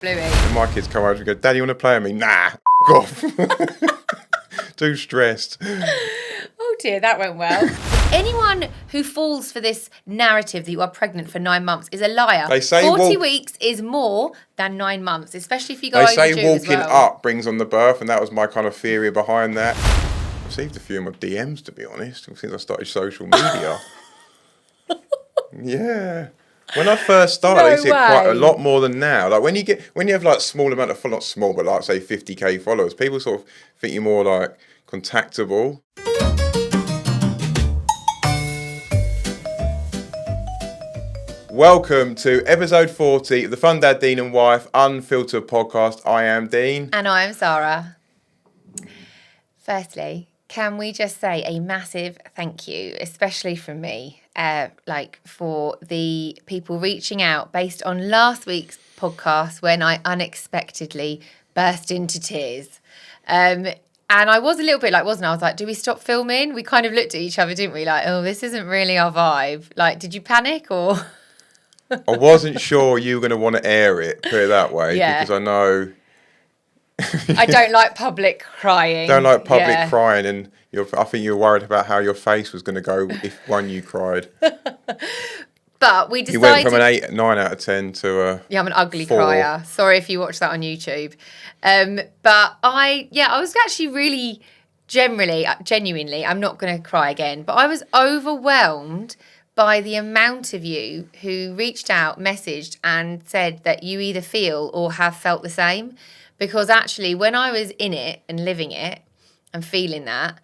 Bluey. And my kids come over and go, Daddy, you want to play with me? Nah, off. Too stressed. Oh dear, that went well. Anyone who falls for this narrative that you are pregnant for 9 months is a liar. They say 40 weeks is more than 9 months, especially if you go They overdue say walking as well. up brings on the birth, and that was my kind of theory behind that. I've received a few of my DMs, to be honest, since I started social media. Yeah. When I first started, I used to get quite a lot more than now. Like when you have like small amount of, not small, but like say 50k followers, people sort of think you're more like contactable. Welcome to episode 40 of the Fun Dad, Dean and Wife Unfiltered podcast. I am Dean. And I am Sarah. Firstly, can we just say a massive thank you, especially from me, for the people reaching out based on last week's podcast when I unexpectedly burst into tears. And I was a little bit like, wasn't I? I was like, do we stop filming? We kind of looked at each other, didn't we? Like, oh, this isn't really our vibe. Like, did you panic or... I wasn't sure you were going to want to air it, put it that way, because I know... I don't like public crying. Crying, and I think you were worried about how your face was going to go if you cried. But we decided... You went from an 9 out of 10 to a... Yeah, I'm an ugly 4. crier. Sorry if you watch that on YouTube. But I was actually really genuinely, I'm not going to cry again, but I was overwhelmed by the amount of you who reached out, messaged and said that you either feel or have felt the same. Because actually, when I was in it and living it and feeling that,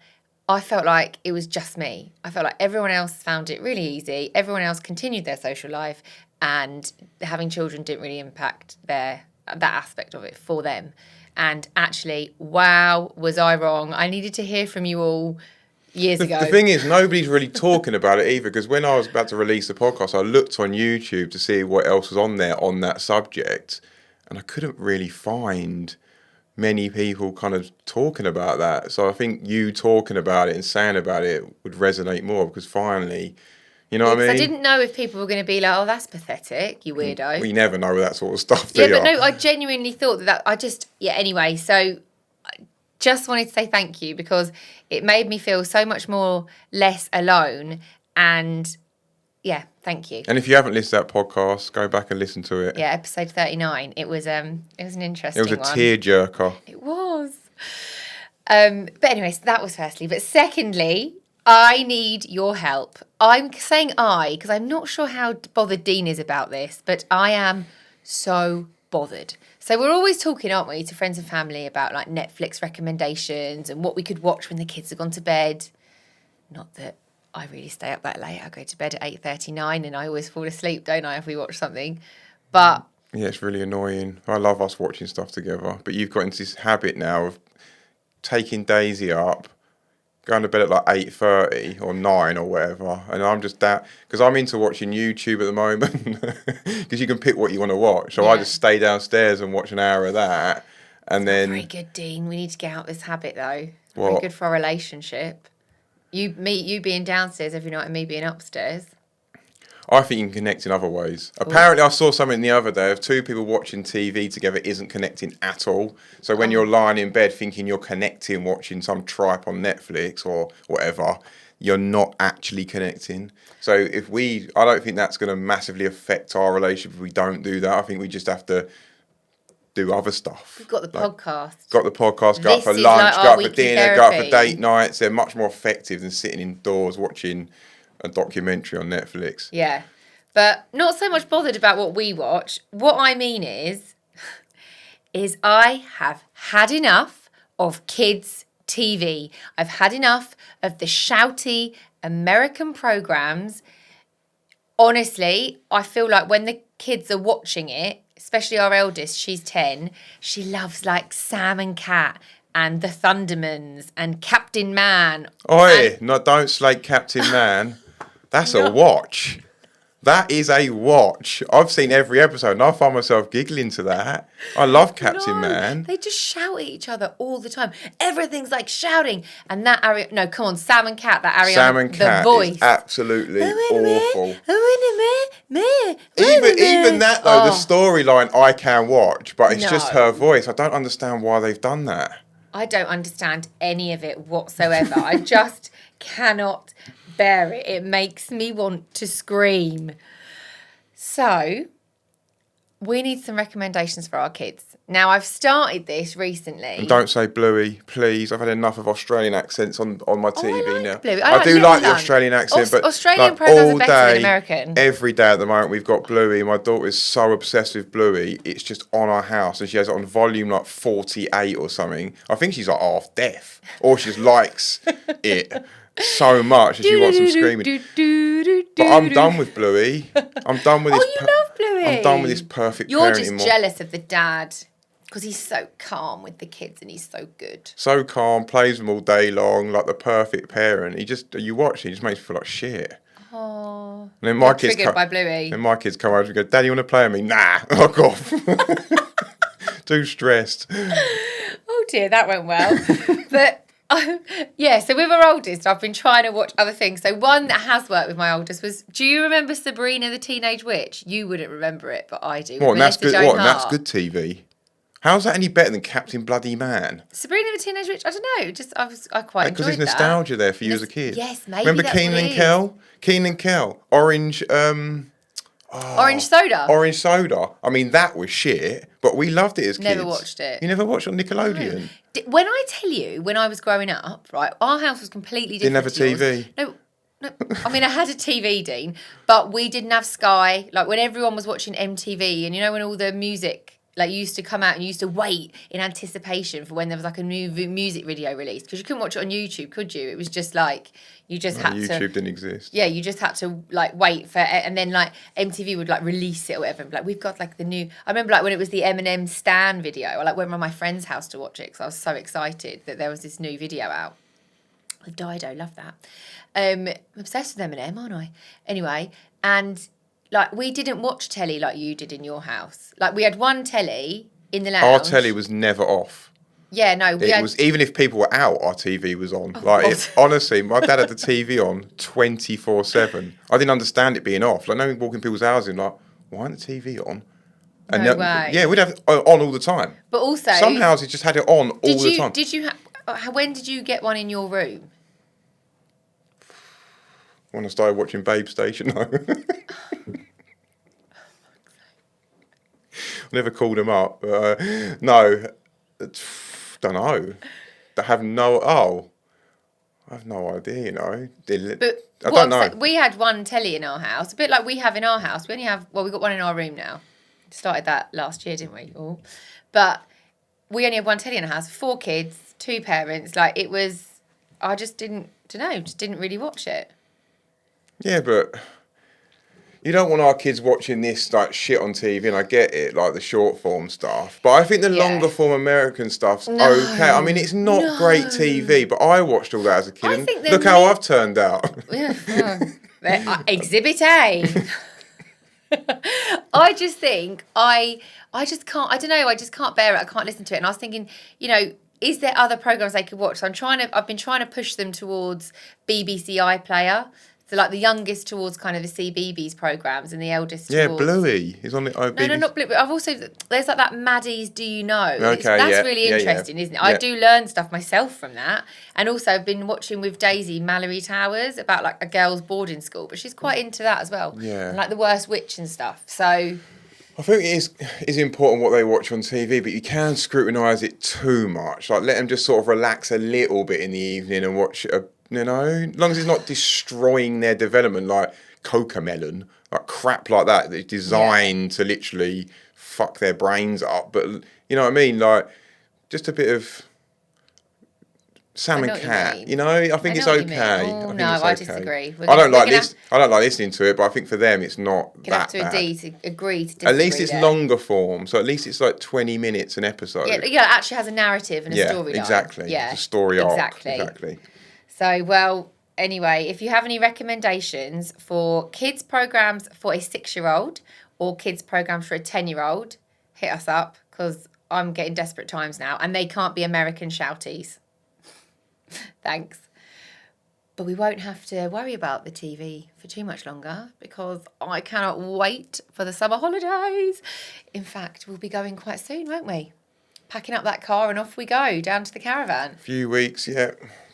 I felt like it was just me. I felt like everyone else found it really easy. Everyone else continued their social life, and having children didn't really impact that aspect of it for them. And actually, wow, was I wrong? I needed to hear from you all years ago. The thing is, nobody's really talking about it either, because when I was about to release the podcast, I looked on YouTube to see what else was on there on that subject, and I couldn't really find many people kind of talking about that. So I think you talking about it and saying about it would resonate more, because finally, you know what I mean? I didn't know if people were going to be like, oh, that's pathetic, you weirdo. We never know that sort of stuff, do you? Yeah, but no, I genuinely thought anyway, so I just wanted to say thank you, because it made me feel so much more less alone, and yeah, thank you. And if you haven't listened to that podcast, go back and listen to it. Yeah, episode 39. It was an interesting one. It was a tearjerker. It was. But anyways, that was firstly. But secondly, I need your help. I'm saying because I'm not sure how bothered Dean is about this, but I am so bothered. So we're always talking, aren't we, to friends and family about like Netflix recommendations and what we could watch when the kids have gone to bed. Not that I really stay up that late. I go to bed at 8:39 and I always fall asleep, don't I, if we watch something. But yeah, it's really annoying. I love us watching stuff together, but you've got into this habit now of taking Daisy up, going to bed at like 8:30 or 9 or whatever, and I'm just because I'm into watching YouTube at the moment, because you can pick what you want to watch. So I just stay downstairs and watch an hour of that, and then... Very good, Dean. We need to get out of this habit, though. What? Very good for our relationship. You being downstairs every night and me being upstairs. I think you can connect in other ways. Apparently, I saw something the other day of 2 people watching TV together isn't connecting at all. So when you're lying in bed thinking you're connecting, watching some tripe on Netflix or whatever, you're not actually connecting. So I don't think that's going to massively affect our relationship if we don't do that. I think we just have to do other stuff. We've got the podcast. Go out for lunch, go out for dinner, go out for date nights. They're much more effective than sitting indoors watching a documentary on Netflix. Yeah, but not so much bothered about what we watch. What I mean is I have had enough of kids' TV. I've had enough of the shouty American programs. Honestly, I feel like when the kids are watching it, especially our eldest, she's 10, she loves like Sam and Cat and the Thundermans and Captain Man. Oi, don't slate Captain Man. That's a watch. That is a watch. I've seen every episode and I find myself giggling to that. I love Captain Man. They just shout at each other all the time. Everything's like shouting. And that Ariana, no, come on, Sam and Cat, that Ariana, Sam and Cat the voice. is absolutely awful. Even Even that though, the storyline I can watch, but it's just No. her voice. I don't understand why they've done that. I don't understand any of it whatsoever. I just cannot bear it. It makes me want to scream. So, we need some recommendations for our kids. Now, I've started this recently. And don't say Bluey, please. I've had enough of Australian accents on my TV like now. Bluey. I do Little like the Lump. Australian accent, but Australian like, programs all are better than day, American. every day at the moment, we've got Bluey. My daughter is so obsessed with Bluey. It's just on our house, and she has it on volume like 48 or something. I think she's like half deaf, or she just likes it so much, and she wants them screaming. But I'm done with Bluey. I'm done with this. Oh, you love Bluey. I'm done with this perfect You're parenting just model. jealous of the dad because he's so calm with the kids and he's so good. So calm, plays them all day long, like the perfect parent. You watch it, he just makes you feel like shit. Oh, And then my you're kids triggered by Bluey. And my kids come over and go, Daddy, you want to play with me? Nah, fuck off. Too stressed. Oh dear, that went well. But yeah, so with our oldest, I've been trying to watch other things. So one that has worked with my oldest was, do you remember Sabrina the Teenage Witch? You wouldn't remember it, but I do. What, and that's Melissa good? Joan What, and that's Hart. good TV? How's that any better than Captain Bloody Man? Sabrina the Teenage Witch? I don't know. Just I quite Because enjoyed there's that. nostalgia there for you as a kid. Yes, maybe Remember that's Keenan what and it Kel? Keenan and Kel, Orange. Orange Soda. Orange Soda. I mean, that was shit, but we loved it as kids. Never watched it. You never watched it on Nickelodeon? When I tell you, when I was growing up, right, our house was completely different. Didn't have a TV? No. I mean, I had a TV, Dean, but we didn't have Sky. Like, when everyone was watching MTV, and you know when all the music like used to come out and you used to wait in anticipation for when there was like a new music video released, because you couldn't watch it on YouTube, could you? It was just like you just had YouTube to. didn't exist. Yeah, you just had to like wait for it, and then like MTV would like release it or whatever. And be like, we've got like the new. I remember like when it was the Eminem Stan video. I like went around my friend's house to watch it because I was so excited that there was this new video out. With Dido, love that. I'm obsessed with Eminem, aren't I? Anyway, and like we didn't watch telly like you did in your house. Like we had one telly in the lounge. Our telly was never off. Yeah, no, It was even if people were out, our TV was on. God. Honestly, my dad had the TV on 24/7. I didn't understand it being off. Like, no one walking people's houses and like, why isn't the TV on? And No way. Yeah, we'd have it on all the time. But also, Some houses just had it on all the time. Did you? When did you get one in your room? When I started watching Babe Station, no. Never called them up. No, don't know. I have no idea. You know, But I don't know. We had one telly in our house, a bit like we have in our house. We only have we got one in our room now. Started that last year, didn't we? Oh, but we only had one telly in our house. 4 kids, 2 parents. Like it was, I just didn't know. Just didn't really watch it. Yeah, but you don't want our kids watching this like shit on TV, and I get it, like the short form stuff. But I think the longer form American stuff's okay. I mean, it's not great TV, but I watched all that as a kid. And think look how I've turned out. Exhibit A. I just think I just can't. I don't know. I just can't bear it. I can't listen to it. And I was thinking, you know, is there other programs they could watch? So I've been trying to push them towards BBC iPlayer. So like the youngest towards kind of the CBeebies programs, and the eldest towards... Bluey is on the No, not Bluey. I've also there's like that Maddie's Do You Know? Okay, that's really interesting, isn't it? Yeah. I do learn stuff myself from that, and also I've been watching with Daisy Mallory Towers about like a girls' boarding school, but she's quite into that as well. Yeah, and like the worst witch and stuff. So I think it is important what they watch on TV, but you can scrutinise it too much. Like let them just sort of relax a little bit in the evening and watch you know, as long as it's not destroying their development, like Cocomelon, like crap like that that's designed to literally fuck their brains up. But you know what I mean? Like just a bit of Sam and Cat. You know, I think it's okay. Oh, no, I disagree. I don't like listening to it, but I think for them it's not that bad. Agree to disagree. At least it's longer form, so at least it's like 20 minutes an episode. Yeah, it actually has a narrative and a storyline. Exactly. Yeah, it's a story arc. Exactly. So, well, anyway, if you have any recommendations for kids programs for a 6-year-old or kids programs for a 10-year-old, hit us up, because I'm getting desperate times now, and they can't be American shouties. Thanks. But we won't have to worry about the TV for too much longer, because I cannot wait for the summer holidays. In fact, we'll be going quite soon, won't we? Packing up that car and off we go down to the caravan. A few weeks, yeah.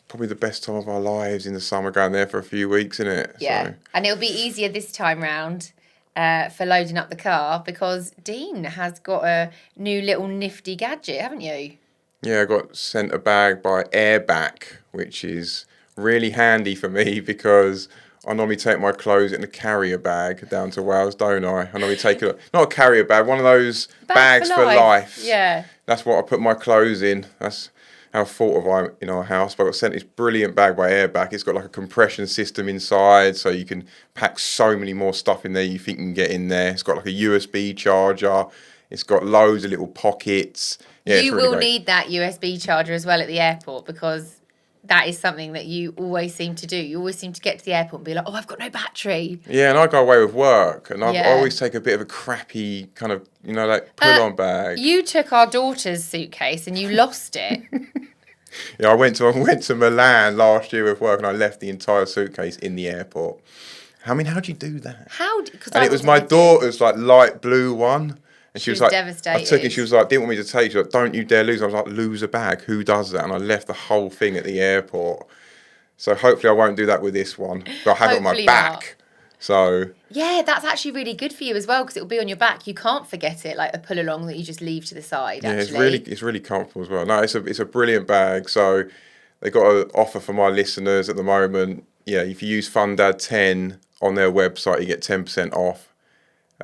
Probably the best time of our lives in the summer, going there for a few weeks, isn't it? Yeah, So. and it'll be easier this time round for loading up the car, because Dean has got a new little nifty gadget, haven't you? Yeah, I got sent a bag by Airback, which is really handy for me because I normally take my clothes in a carrier bag down to Wales, don't I? I normally take not a carrier bag, one of those bags for life. Yeah. That's what I put my clothes in. That's how thought of I in our house. But I got sent this brilliant bag by Airback. It's got like a compression system inside, so you can pack so many more stuff in there you think you can get in there. It's got like a USB charger. It's got loads of little pockets. Yeah, you really will great. Need that USB charger as well at the airport, because that is something that you always seem to do. You always seem to get to the airport and be like, oh, I've got no battery. Yeah, and I go away with work, and I always take a bit of a crappy kind of, like pull-on bag. You took our daughter's suitcase and you lost it. Yeah, I went to Milan last year with work, and I left the entire suitcase in the airport. How do you do that? And it was my daughter's like light blue one. And she was like, devastated. I took it, she was like, didn't want me to take it. She was like, don't you dare lose it. I was like, lose a bag? Who does that? And I left the whole thing at the airport. So hopefully I won't do that with this one. But I have it on my back. Not. So. Yeah, that's actually really good for you as well, because it'll be on your back. You can't forget it, like a pull along that you just leave to the side. Yeah, actually. it's really comfortable as well. No, it's a brilliant bag. So they got an offer for my listeners at the moment. Yeah, if you use FunDad10 on their website, you get 10% off.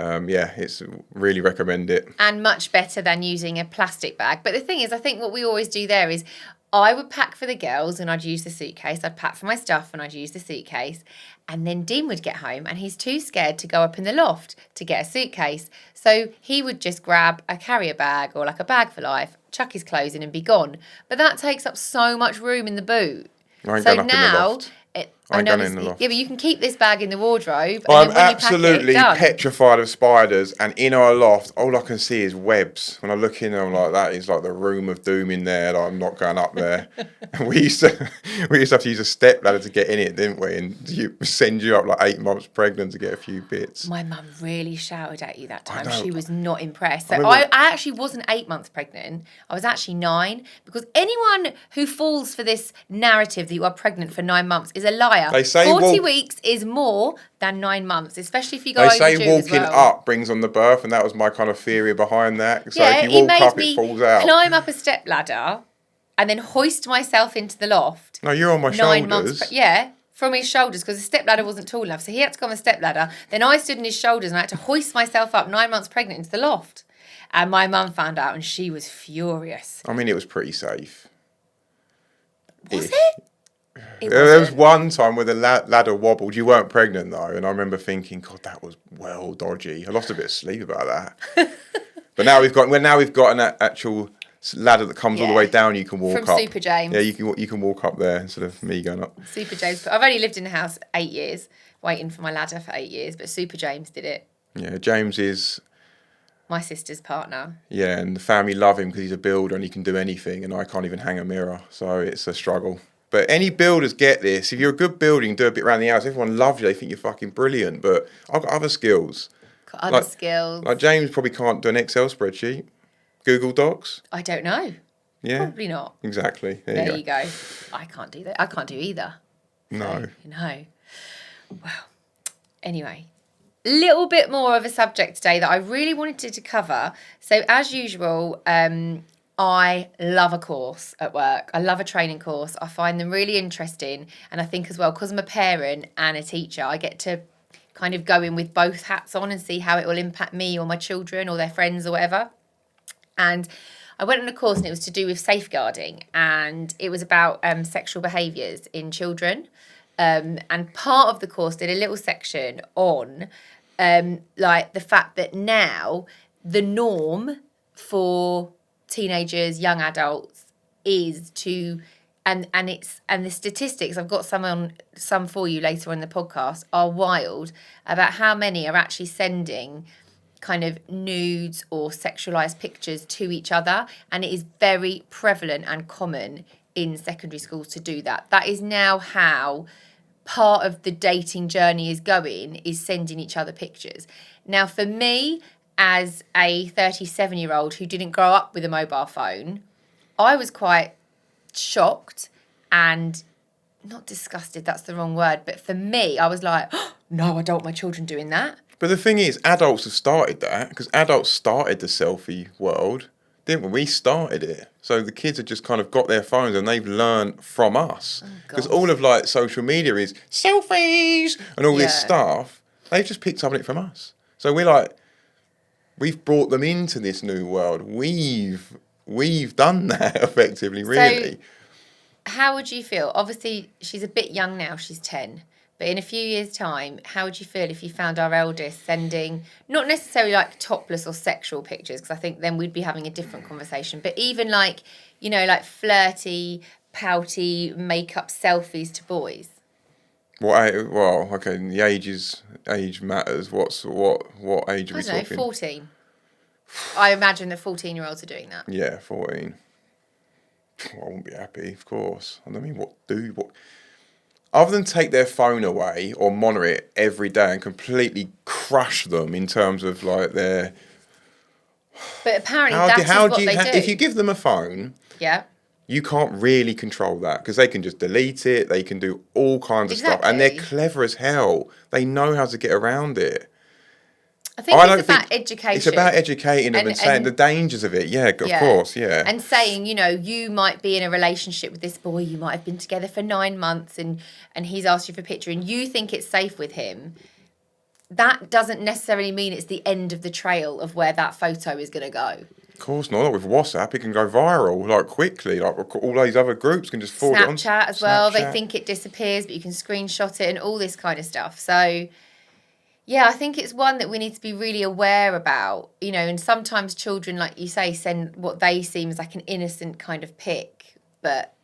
It's really recommend it. And much better than using a plastic bag. But the thing is, I think what we always do there is I would pack for the girls and I'd use the suitcase. I'd pack for my stuff and I'd use the suitcase. And then Dean would get home and he's too scared to go up in the loft to get a suitcase. So he would just grab a carrier bag or like a bag for life, chuck his clothes in and be gone. But that takes up so much room in the boot. I ain't going up in the loft. I know this, yeah, but you can keep this bag in the wardrobe. And I'm then when absolutely you pack it, petrified of spiders, and in our loft, all I can see is webs. When I look in, I'm like, that is like the room of doom in there. Like, I'm not going up there. And we used to have to use a step ladder to get in it, didn't we? And you send you up like 8 months pregnant to get a few bits. My mum really shouted at you that time. I know. She was not impressed. So I actually wasn't 8 months pregnant. I was actually 9, because anyone who falls for this narrative that you are pregnant for 9 months is a liar. They say 40 weeks is more than 9 months, especially if you go They say overdue walking as well. up brings on the birth, and that was my kind of theory behind that. So yeah, if you walk up, me it falls out. Climb up a step ladder and then hoist myself into the loft. No, you're on my 9 shoulders. months, from his shoulders, because the step ladder wasn't tall enough. So he had to go on the step ladder. Then I stood on his shoulders and I had to hoist myself up 9 months pregnant into the loft. And my mum found out and she was furious. I mean, it was pretty safe. Was it? There was one time where the ladder wobbled. You weren't pregnant though, and I remember thinking, God, that was well dodgy. I lost a bit of sleep about that. But now we've got an actual ladder that comes all the way down. You can walk from up. Super James. Yeah, you can walk up there instead of me going up. Super James. I've only lived in the house 8 years, waiting for my ladder for 8 years. But Super James did it. Yeah, James is my sister's partner. Yeah, and the family love him because he's a builder and he can do anything, and I can't even hang a mirror, so it's a struggle. But any builders get this. If you're a good builder, you can do a bit around the house. Everyone loves you. They think you're fucking brilliant. But I've got other skills. Skills. Like James probably can't do an Excel spreadsheet. Google Docs. I don't know. Yeah. Probably not. Exactly. There you go. I can't do that. I can't do either. No. No. Well, anyway. Little bit more of a subject today that I really wanted to cover. So as usual, I love a course at work. I love a training course. I find them really interesting. And I think as well, because I'm a parent and a teacher, I get to kind of go in with both hats on and see how it will impact me or my children or their friends or whatever. And I went on a course and it was to do with safeguarding. And it was about sexual behaviours in children. And part of the course did a little section on like the fact that now the norm for teenagers, young adults, is to and the statistics, I've got some for you later on in the podcast, are wild about how many are actually sending kind of nudes or sexualized pictures to each other, and it is very prevalent and common in secondary schools to do that. That is now how part of the dating journey is going, is sending each other pictures. Now, for me, as a 37-year-old who didn't grow up with a mobile phone, I was quite shocked and not disgusted, that's the wrong word, but for me, I was like, oh, no, I don't want my children doing that. But the thing is, adults have started that, because adults started the selfie world, didn't we? We started it. So the kids have just kind of got their phones and they've learned from us. Because all of like social media is selfies and all this stuff. They've just picked up on it from us. So we've brought them into this new world. We've done that effectively, really. So how would you feel? Obviously, she's a bit young now. She's 10. But in a few years' time, how would you feel if you found our eldest sending, not necessarily like topless or sexual pictures, because I think then we'd be having a different conversation, but even like, you know, like flirty, pouty, makeup selfies to boys? Well, okay, the age matters. What age are we talking? I don't know, 14. I imagine that 14-year-olds are doing that. Yeah, 14. Well, I wouldn't be happy, of course. I mean, what? Other than take their phone away or monitor it every day and completely crush them in terms of like their... But apparently that's what they do. If you give them a phone, you can't really control that, because they can just delete it, they can do all kinds of stuff, and they're clever as hell. They know how to get around it. I think it's about education. It's about educating them and saying the dangers of it. Yeah, of course, yeah. And saying, you know, you might be in a relationship with this boy, you might have been together for 9 months and he's asked you for a picture and you think it's safe with him. That doesn't necessarily mean it's the end of the trail of where that photo is going to go. Of course not. With WhatsApp, it can go viral, like, quickly. Like, all these other groups can just forward it on. Snapchat as well. They think it disappears, but you can screenshot it and all this kind of stuff. So... yeah, I think it's one that we need to be really aware about, you know, and sometimes children, like you say, send what they seem as like an innocent kind of pic, but,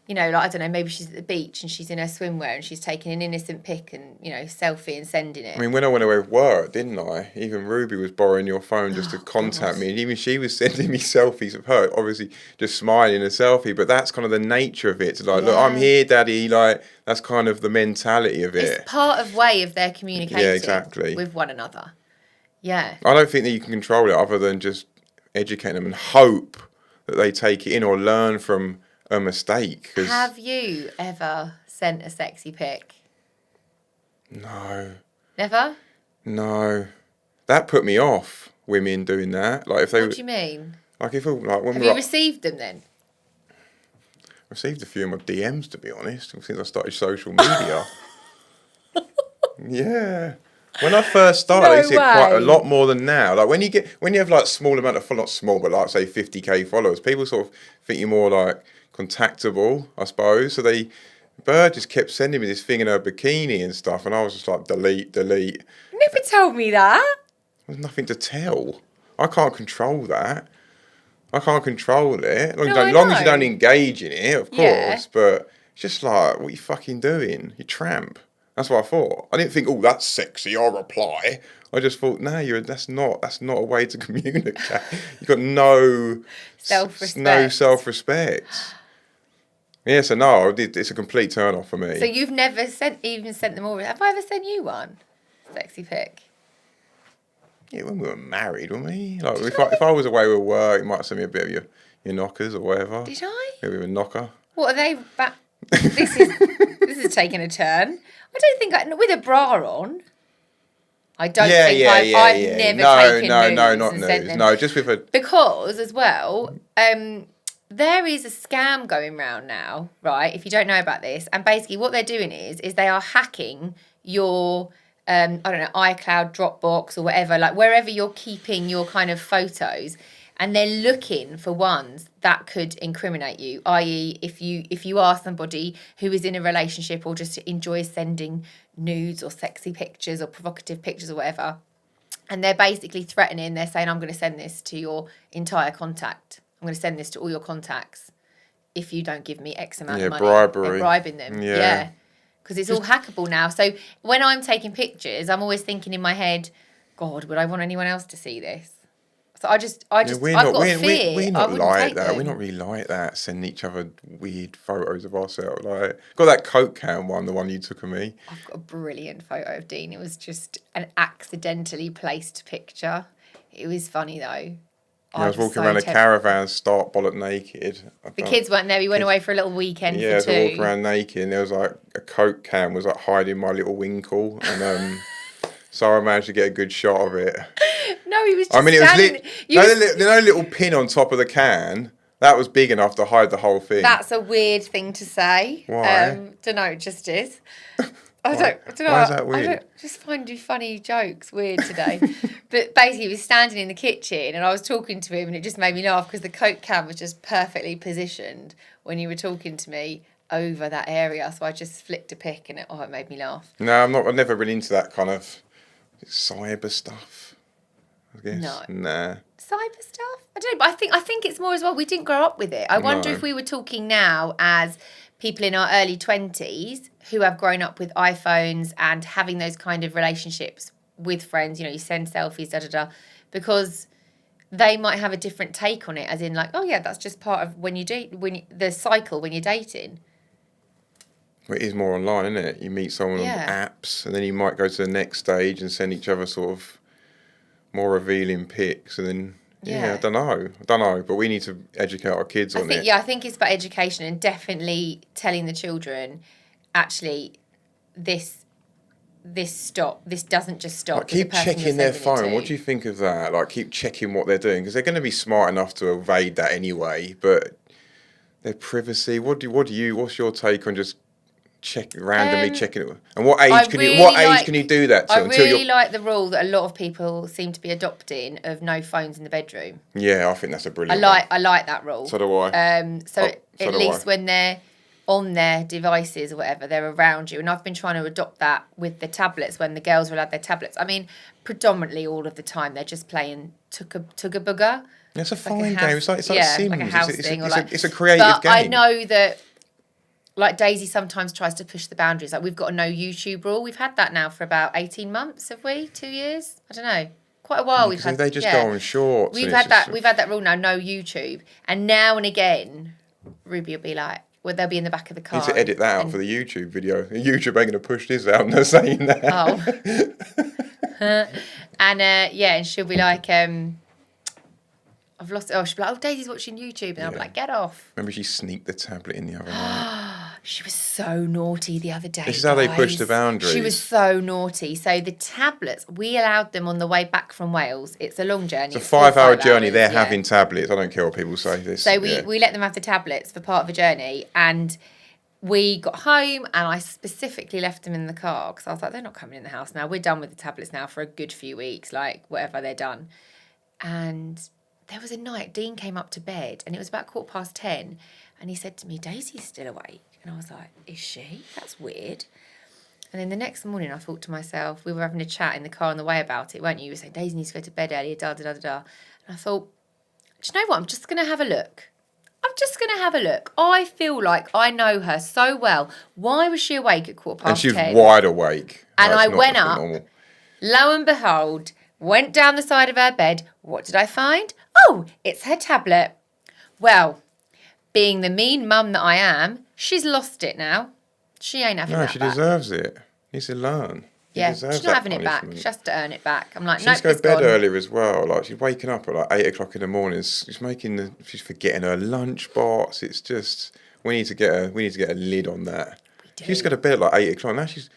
you know, like, I don't know, maybe she's at the beach and she's in her swimwear and she's taking an innocent pic and, you know, selfie and sending it. I mean, when I went away with work, didn't I? Even Ruby was borrowing your phone just to contact me, and even she was sending me selfies of her, obviously just smiling a selfie, but that's kind of the nature of it. It's like, look, I'm here, Daddy, like, that's kind of the mentality of it. It's part of way of their communicating with one another. Yeah. I don't think that you can control it other than just educate them and hope that they take it in or learn from a mistake. Have you ever sent a sexy pic? No. Never? No. That put me off, women doing that. Like, if they... What do you mean? Like, if like when Have you received them then? Received a few of my DMs, to be honest, since I started social media. Yeah. When I first started, I used to get quite a lot more than now. Like, when you have like small amount of not small, but like say 50k followers, people sort of think you're more like contactable, I suppose. So Bird just kept sending me this thing in her bikini and stuff, and I was just like, delete. You never told me that. There's nothing to tell. I can't control that. I can't control it. As long as you don't engage in it, of course. But it's just like, what are you fucking doing? You tramp. That's what I thought. I didn't think, oh, that's sexy, I'll reply. I just thought, no, that's not a way to communicate. You've got no self-respect. Yeah, so no, it's a complete turn off for me. So you've never even sent them all. Have I ever sent you one? Sexy pic. Yeah, when we were married, weren't we? Like, if I was away with work, you might send me a bit of your knockers or whatever. Did I? Maybe a knocker. What are they? This is taking a turn. I don't think with a bra on. I don't think I've never taken nudes. No, not nudes. No, just with a... Because, as well, there is a scam going round now, right, if you don't know about this. And basically what they're doing is they are hacking your... I don't know, iCloud, Dropbox or whatever, like wherever you're keeping your kind of photos, and they're looking for ones that could incriminate you, i.e. if you are somebody who is in a relationship or just enjoys sending nudes or sexy pictures or provocative pictures or whatever, and they're basically threatening, they're saying, I'm going to send this to your entire contact. I'm going to send this to all your contacts if you don't give me X amount of money. Bribery. They're bribing them. Yeah. Because it's all hackable now. So when I'm taking pictures, I'm always thinking in my head, God, would I want anyone else to see this? So I've got a fear. We're not like that. We're not really like that, sending each other weird photos of ourselves. Like, got that Coke can one, the one you took of me. I've got a brilliant photo of Dean. It was just an accidentally placed picture. It was funny though. I was walking around a caravan, stark bollock naked. The kids weren't there. We went away for a little weekend for 2. Yeah, so walking around naked, and there was like a Coke can was like hiding my little winkle, and Sarah managed to get a good shot of it. No, he was just standing... No little pin on top of the can. That was big enough to hide the whole thing. That's a weird thing to say. Why? Don't know, it just is. I don't know. Why is that weird? I don't just find you funny jokes weird today. But basically, he was standing in the kitchen and I was talking to him and it just made me laugh because the Coke can was just perfectly positioned when you were talking to me over that area. So I just flicked a pic and it made me laugh. No, I'm never really into that kind of cyber stuff, I guess. No. Nah. Cyber stuff? I don't know, but I think it's more as well, we didn't grow up with it. I wonder if we were talking now as people in our early 20s who have grown up with iPhones and having those kind of relationships with friends, you send selfies, because they might have a different take on it, as in like, oh yeah, that's just part of the cycle when you're dating. Well, it is more online, isn't it? You meet someone on apps and then you might go to the next stage and send each other sort of more revealing pics and then... Yeah, I don't know, but we need to educate our kids on it. Yeah, I think it's about education and definitely telling the children, actually, this doesn't just stop. Like, keep checking their phone. What do you think of that? Like, keep checking what they're doing because they're going to be smart enough to evade that anyway. But their privacy. What's your take on just randomly checking it? And what age can you do that to? I really like the rule that a lot of people seem to be adopting of no phones in the bedroom. Yeah, I think that's a brilliant I like that rule. So do I. At least when they're on their devices or whatever, they're around you. And I've been trying to adopt that with the tablets when the girls are allowed their tablets. I mean, predominantly all of the time they're just playing Tugga-Bugga. It's a fine game. It's like Sims. Like a house thing. It's a creative game. I know that... Like Daisy sometimes tries to push the boundaries. Like we've got a no YouTube rule. We've had that now for about 18 months, have we? 2 years? I don't know. Quite a while we've had. They just go on shorts. We've had that rule now, no YouTube. And now and again, Ruby will be like, they'll be in the back of the car. You need to edit that out for the YouTube video. YouTube ain't going to push this out and they're saying that. Oh. And she'll be like, I've lost it. Oh, she'll be like, Daisy's watching YouTube. And I'll be like, get off. Remember she sneaked the tablet in the other night? She was so naughty the other day. This is how they push the boundaries. She was so naughty. So the tablets, we allowed them on the way back from Wales. It's a long journey. It's a 5-hour journey. They're having tablets. I don't care what people say. So we let them have the tablets for part of the journey. And we got home and I specifically left them in the car because I was like, they're not coming in the house now. We're done with the tablets now for a good few weeks, like whatever, they're done. And there was a night, Dean came up to bed and it was about 10:15 and he said to me, Daisy's still awake. And I was like, is she? That's weird. And then the next morning I thought to myself, we were having a chat in the car on the way about it, weren't you? You were saying, Daisy needs to go to bed earlier, And I thought, do you know what? I'm just going to have a look. I feel like I know her so well. Why was she awake at 10:15? And she's wide awake. And I went up, lo and behold, went down the side of her bed. What did I find? Oh, it's her tablet. Well, being the mean mum that I am, she's lost it now. She ain't having that back. No, she deserves it. Needs to learn. She's not having it back. She has to earn it back. I'm like, no, she's go to bed earlier as well. Like she's waking up at like 8 o'clock in the morning. She's forgetting her lunchbox. It's just we need to get a lid on that. She used to go to bed at like 8 o'clock. Now she's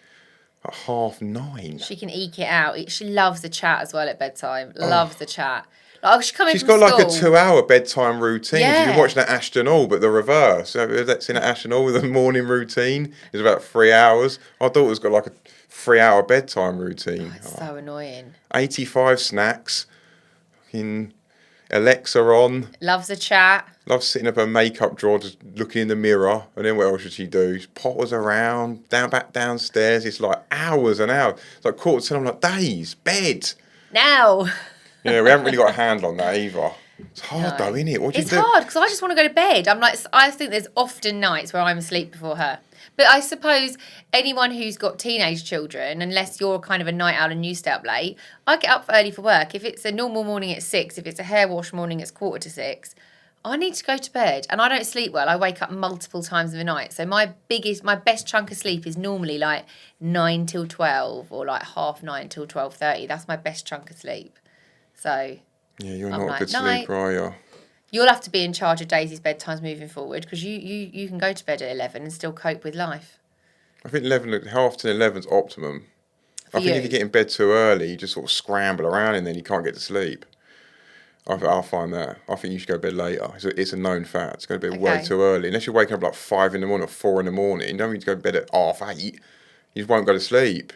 at 9:30. She can eke it out. She loves the chat as well at bedtime. Loves the chat. Like, she's got like a 2-hour bedtime routine. Yeah. She's been watching that Ashton Hall, but the reverse. That's in Ashton Hall with a morning routine. It's about 3 hours. My daughter's got like a 3-hour bedtime routine. It's so annoying. 85 snacks. In Alexa on. Loves a chat. Loves sitting up her makeup drawer, just looking in the mirror. And then what else should she do? She potters around, back downstairs. It's like hours and hours. It's like 9:45. I'm like, days, bed. Now. Yeah, we haven't really got a handle on that either. It's hard though, isn't it? What do you It's do? hard because I just want to go to bed. I'm like, I think there's often nights where I'm asleep before her. But I suppose anyone who's got teenage children, unless you're kind of a night owl and you stay up late, I get up early for work. If it's a normal morning at 6, if it's a hair wash morning, it's 5:45. I need to go to bed, and I don't sleep well. I wake up multiple times in the night. So my best chunk of sleep is normally like 9 till 12 or like 9:30 till 12:30. That's my best chunk of sleep. So Yeah, you're I'm not a like, good night. sleeper, are you? You'll have to be in charge of Daisy's bedtimes moving forward because you can go to bed at 11 and still cope with life. I think 11, half to 11's optimum. I think if you get in bed too early, you just sort of scramble around and then you can't get to sleep. I'll find that. I think you should go to bed later. It's a known fact. It's going to be way too early. Unless you're waking up like 5 in the morning or 4 in the morning, you don't need to go to bed at 8:30. You just won't go to sleep.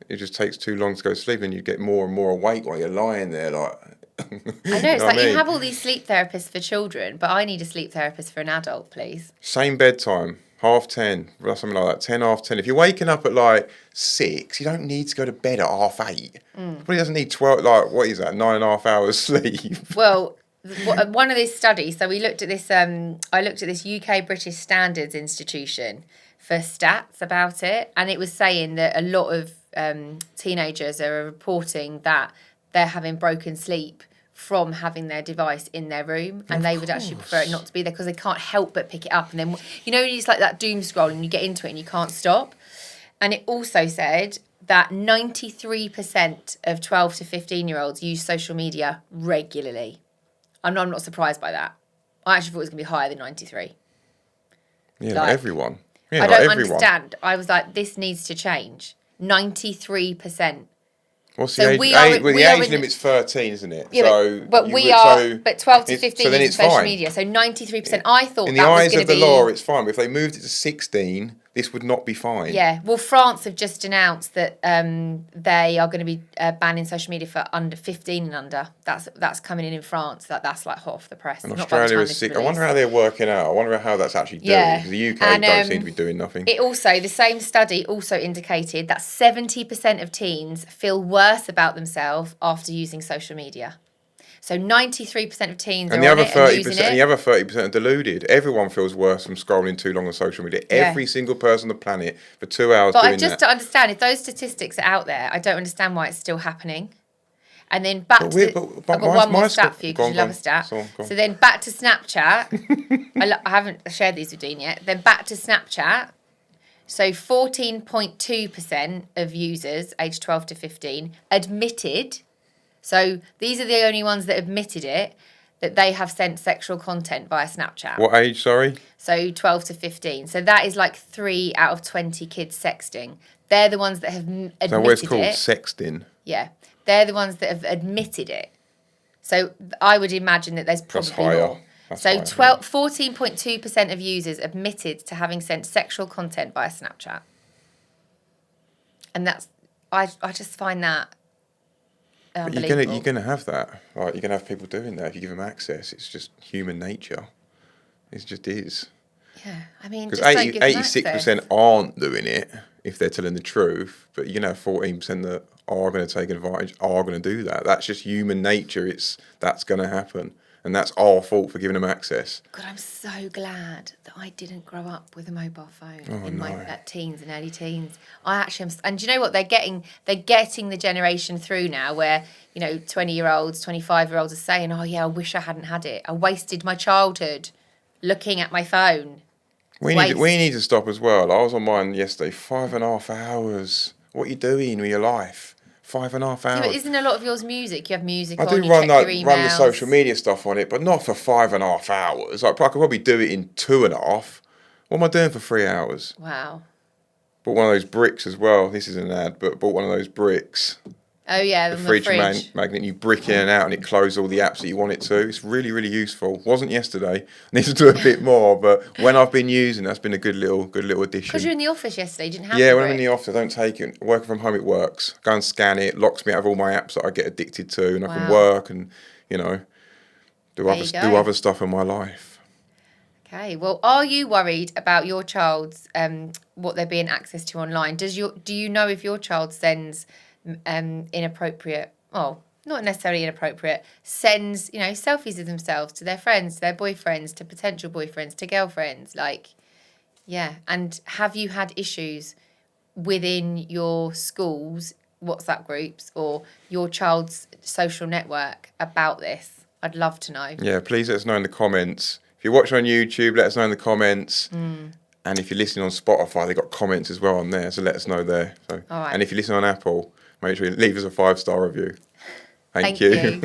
It just takes too long to go to sleep and you get more and more awake while you're lying there like... I know, it's like you have all these sleep therapists for children, but I need a sleep therapist for an adult, please. Same bedtime, 10:30, something like that, 10, 10:30. If you're waking up at like 6, you don't need to go to bed at 8:30. But he doesn't need 12, like, what is that, 9.5 hours sleep? Well, one of these studies, so we looked at this, I looked at this UK British Standards Institution for stats about it, and it was saying that a lot of teenagers are reporting that they're having broken sleep from having their device in their room, and they would actually prefer it not to be there because they can't help but pick it up. And then, it's like that doom scroll and you get into it and you can't stop. And it also said that 93% of 12 to 15-year-olds use social media regularly. I'm not surprised by that. I actually thought it was going to be higher than 93. Yeah, not everyone. Yeah, I don't understand. I was like, this needs to change. 93%. What's the age? The age limit's 13, isn't it? Yeah, so but 12 to 15 so then is it's social fine. media. So 93%. Yeah. I thought in that was going to be... In the eyes of the law, it's fine. But if they moved it to 16, this would not be fine. Yeah. Well, France have just announced that they are going to be banning social media for under 15 and under. That's coming in France. That's like hot off the press. And Australia is 6. I wonder how they're working out. I wonder how that's actually doing. Because the UK don't seem to be doing nothing. The same study also indicated that 70% of teens feel worse about themselves after using social media. So 93% of teens and are the other 30%, using it. And the other 30% are deluded. Everyone feels worse from scrolling too long on social media. Yeah. Every single person on the planet for 2 hours doing that. But just to understand, if those statistics are out there, I don't understand why it's still happening. And then back to... I've got one more stat for you because you love a stat. So then back to Snapchat. I haven't shared these with Dean yet. Then back to Snapchat. So 14.2% of users aged 12 to 15 admitted... So these are the only ones that admitted it, that they have sent sexual content via Snapchat. What age, sorry? So 12 to 15. So that is like 3 out of 20 kids sexting. They're the ones that have admitted it. So what it's called, sexting? Yeah. They're the ones that have admitted it. So I would imagine that there's probably more. So 14.2% of users admitted to having sent sexual content via Snapchat. And that's... I just find that... But you're gonna have that. Like, you're gonna have people doing that if you give them access. It's just human nature. It just is. Yeah, I mean, because 86% aren't doing it if they're telling the truth, but you're gonna have 14% that are going to take advantage, are going to do that. That's just human nature. That's going to happen. And that's our fault for giving them access. God, I'm so glad that I didn't grow up with a mobile phone in my teens and early teens. I actually am, and do you know what? They're getting the generation through now where, 20-year-olds, 25-year-olds are saying, oh yeah, I wish I hadn't had it. I wasted my childhood looking at my phone. We need to stop as well. I was on mine yesterday, 5.5 hours. What are you doing with your life? 5.5 hours. Yeah, but isn't a lot of yours music? You have music on, I do run the social media stuff on it, but not for 5.5 hours. Like, I could probably do it in 2.5. What am I doing for 3 hours? Wow. Bought one of those bricks as well. This is an ad, but bought one of those bricks. Oh yeah, the fridge magnet. You brick in and out, and it closes all the apps that you want it to. It's really, really useful. Wasn't yesterday. I need to do a bit more, but when I've been using, that's been a good little addition. Because you were in the office yesterday, you didn't have. Yeah, when I'm in the office, I don't take it. Working from home, it works. Go and scan it. Locks me out of all my apps that I get addicted to, and I can work and do other stuff in my life. Okay. Well, are you worried about your child's what they're being access to online? Do you know if your child sends inappropriate, not necessarily inappropriate, sends, selfies of themselves to their friends, to their boyfriends, to potential boyfriends, to girlfriends. Yeah. And have you had issues within your school's WhatsApp groups or your child's social network about this? I'd love to know. Yeah, please let us know in the comments. If you're watching on YouTube, let us know in the comments. And if you're listening on Spotify, they've got comments as well on there, so let us know there. So, all right. And if you're listening on Apple, make sure you leave us a 5-star review. Thank you.